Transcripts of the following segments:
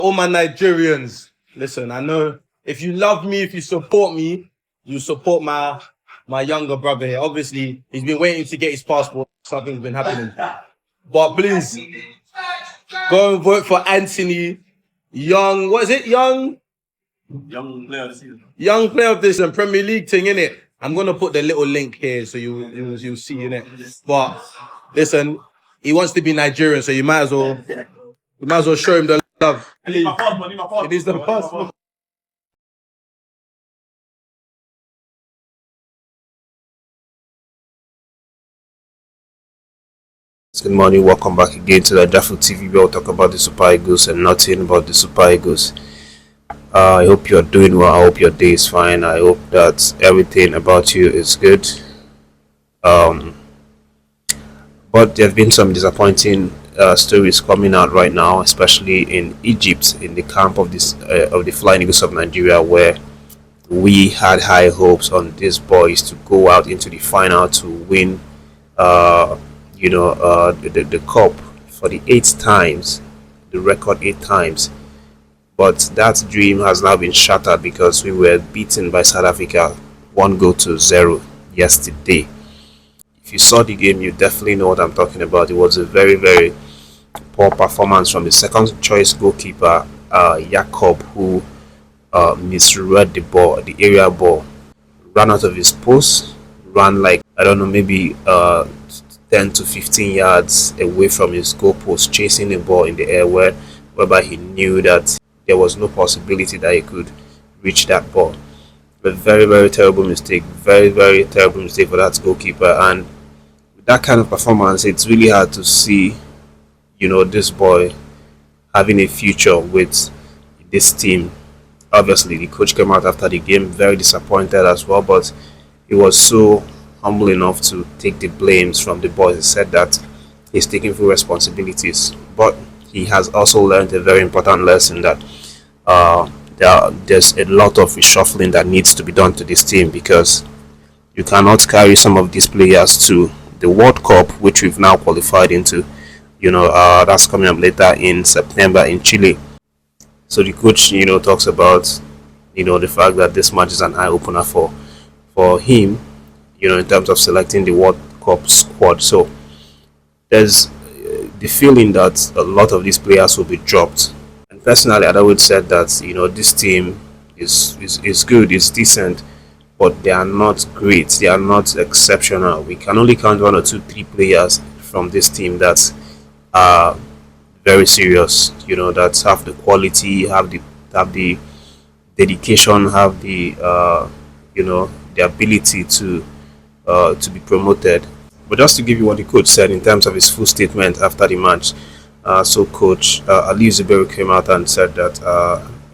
All my Nigerians, listen, I know if you love me, if you support me, you support my younger brother here. Obviously, he's been waiting to get his passport. Something's been happening. But please, go and vote for Anthony. Young player of the season. Young player of this season, Premier League thing, innit? I'm going to put the little link here so you'll see, innit? But listen, he wants to be Nigerian, so you might as well show him the love. Please. It needs the passport. Good morning, welcome back again to the Naijafoottv, where we'll talk about the Super Eagles and nothing but the Super Eagles. I hope you're doing well. I hope your day is fine. I hope that everything about you is good. But there have been some disappointing stories coming out right now, especially in Egypt, in the camp of the Flying Eagles of Nigeria, where we had high hopes on these boys to go out into the final to win the cup for the 8th times, the record 8 times. But that dream has now been shattered because we were beaten by South Africa 1-0 yesterday. If you saw the game, you definitely know what I'm talking about. It was a very, very poor performance from the second choice goalkeeper, Jacob, who misread the ball, the area ball, ran out of his post, ran like, I don't know, maybe 10 to 15 yards away from his goal post, chasing the ball in the air, whereby he knew that there was no possibility that he could reach that ball. A very, very terrible mistake. Very, very terrible mistake for that goalkeeper. And with that kind of performance, it's really hard to see, this boy having a future with this team. Obviously, the coach came out after the game very disappointed as well, but he was so humble enough to take the blames from the boys. He said that he's taking full responsibilities, but he has also learned a very important lesson that there's a lot of reshuffling that needs to be done to this team, because you cannot carry some of these players to the World Cup, which we've now qualified into. That's coming up later in September in Chile. So the coach, talks about, the fact that this match is an eye-opener for him, in terms of selecting the World Cup squad. So there's the feeling that a lot of these players will be dropped. And personally, I would say that this team is good, it's decent, but they are not great. They are not exceptional. We can only count 1 or 2, 3 players from this team that are very serious. That have the quality, have the dedication, have the the ability to be promoted. But just to give you what the coach said in terms of his full statement after the match, so coach Ali Zuberu came out and said that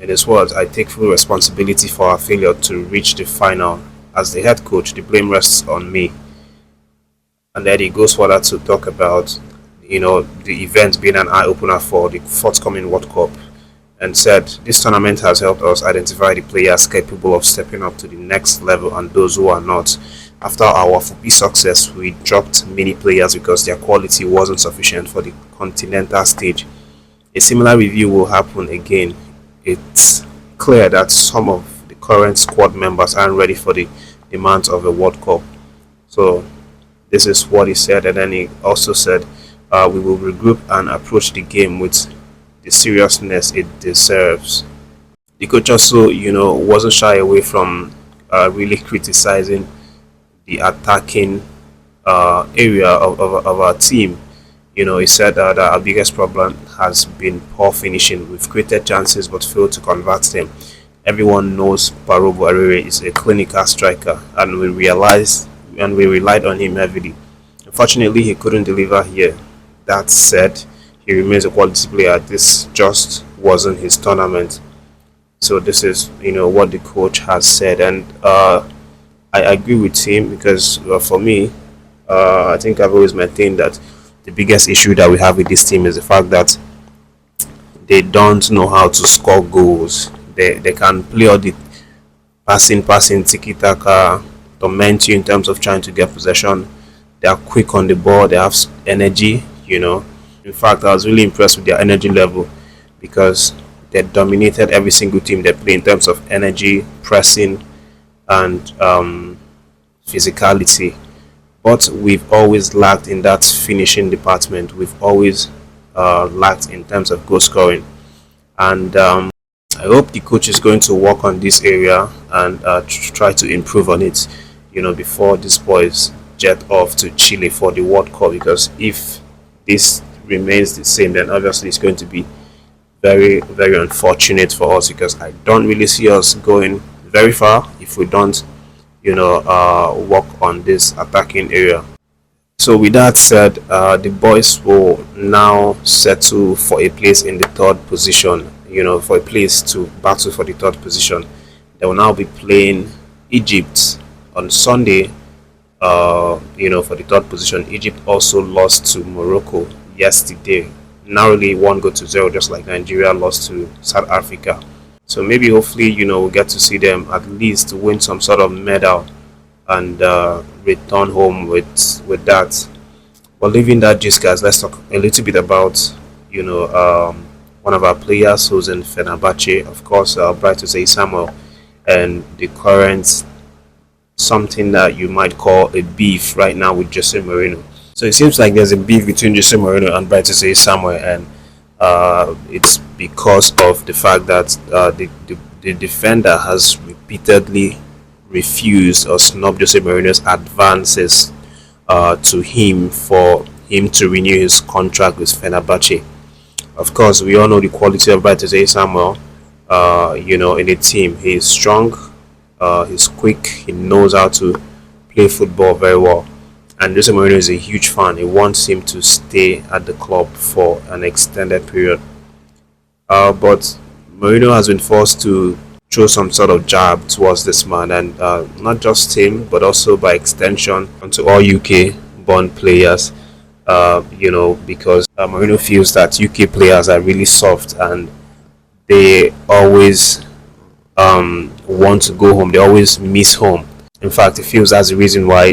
in his words, "I take full responsibility for our failure to reach the final. As the head coach, the blame rests on me." And then he goes further to talk about the event being an eye-opener for the forthcoming World Cup, and said this tournament has helped us identify the players capable of stepping up to the next level and those who are not. After our FUPI success, we dropped many players because their quality wasn't sufficient for the continental stage. A similar review will happen again. It's clear that some of the current squad members aren't ready for the demands of a World Cup. So this is what he said, and then he also said, we will regroup and approach the game with the seriousness it deserves. The coach also, wasn't shy away from really criticizing the attacking area of our team. He said that our biggest problem has been poor finishing. We've created chances but failed to convert them. Everyone knows Barobo Arere is a clinical striker, and we relied on him heavily. Unfortunately, he couldn't deliver here. That said, he remains a quality player. This just wasn't his tournament. So this is what the coach has said, and I agree with him, because for me, I think I've always maintained that the biggest issue that we have with this team is the fact that they don't know how to score goals. They can play all the passing, tiki-taka, torment you in terms of trying to get possession. They are quick on the ball. They have energy. In fact, I was really impressed with their energy level, because they dominated every single team they play in terms of energy, pressing, and physicality. But we've always lacked in that finishing department. We've always lacked in terms of goal scoring. And I hope the coach is going to work on this area and try to improve on it, before these boys jet off to Chile for the World Cup. Because if this remains the same, then obviously it's going to be very, very unfortunate for us, because I don't really see us going very far if we don't, work on this attacking area. So with that said, the boys will now settle for a place in the third position, for a place to battle for the third position. They will now be playing Egypt on Sunday, for the third position. Egypt also lost to Morocco yesterday, narrowly 1-0, just like Nigeria lost to South Africa. So maybe, hopefully, we'll get to see them at least win some sort of medal and return home with that. But leaving that gist, guys, let's talk a little bit about one of our players who's in Fenerbahce, of course, Bright Osayi-Samuel, and the current something that you might call a beef right now with Jose Mourinho. So it seems like there's a beef between Jose Mourinho and Bright Osayi-Samuel, and it's because of the fact that the defender has repeatedly refused or snubbed Jose Mourinho's advances to him for him to renew his contract with Fenerbahce. Of course, we all know the quality of Bright Osayi-Samuel, in the team. He is strong, he's quick, he knows how to play football very well. And Jose Mourinho is a huge fan. He wants him to stay at the club for an extended period. But Mourinho has been forced to throw some sort of jab towards this man, and not just him, but also by extension onto all UK-born players. Because Mourinho feels that UK players are really soft and they always want to go home. They always miss home. In fact, he feels that's the reason why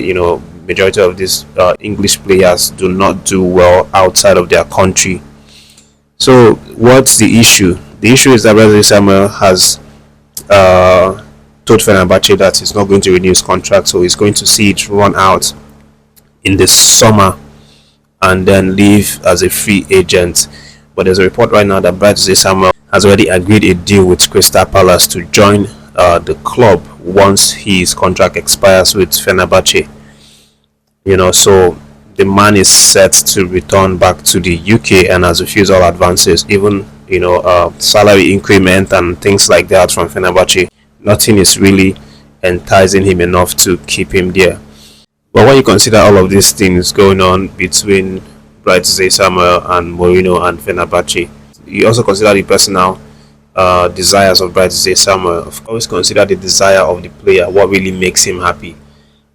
majority of these English players do not do well outside of their country. So what's the issue? The issue is that Bright Samuel has told Fenerbahce that he's not going to renew his contract, so he's going to see it run out in the summer and then leave as a free agent. But there's a report right now that Bright Samuel has already agreed a deal with Crystal Palace to join the club once his contract expires with Fenerbahce. So the man is set to return back to the UK and has refused all advances, even salary increment and things like that from Fenerbahce. Nothing is really enticing him enough to keep him there. But when you consider all of these things going on between Bright Samuel and Mourinho and Fenerbahce, you also consider the personal desires of Bright Samuel. Always consider the desire of the player, what really makes him happy.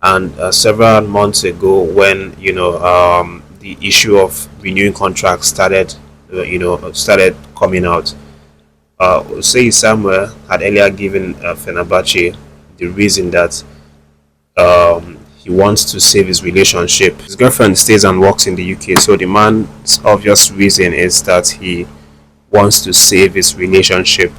And several months ago, when the issue of renewing contracts started coming out, Osayi-Samuel had earlier given Fenerbahce the reason that he wants to save his relationship. His girlfriend stays and works in the UK, so the man's obvious reason is that he wants to save his relationship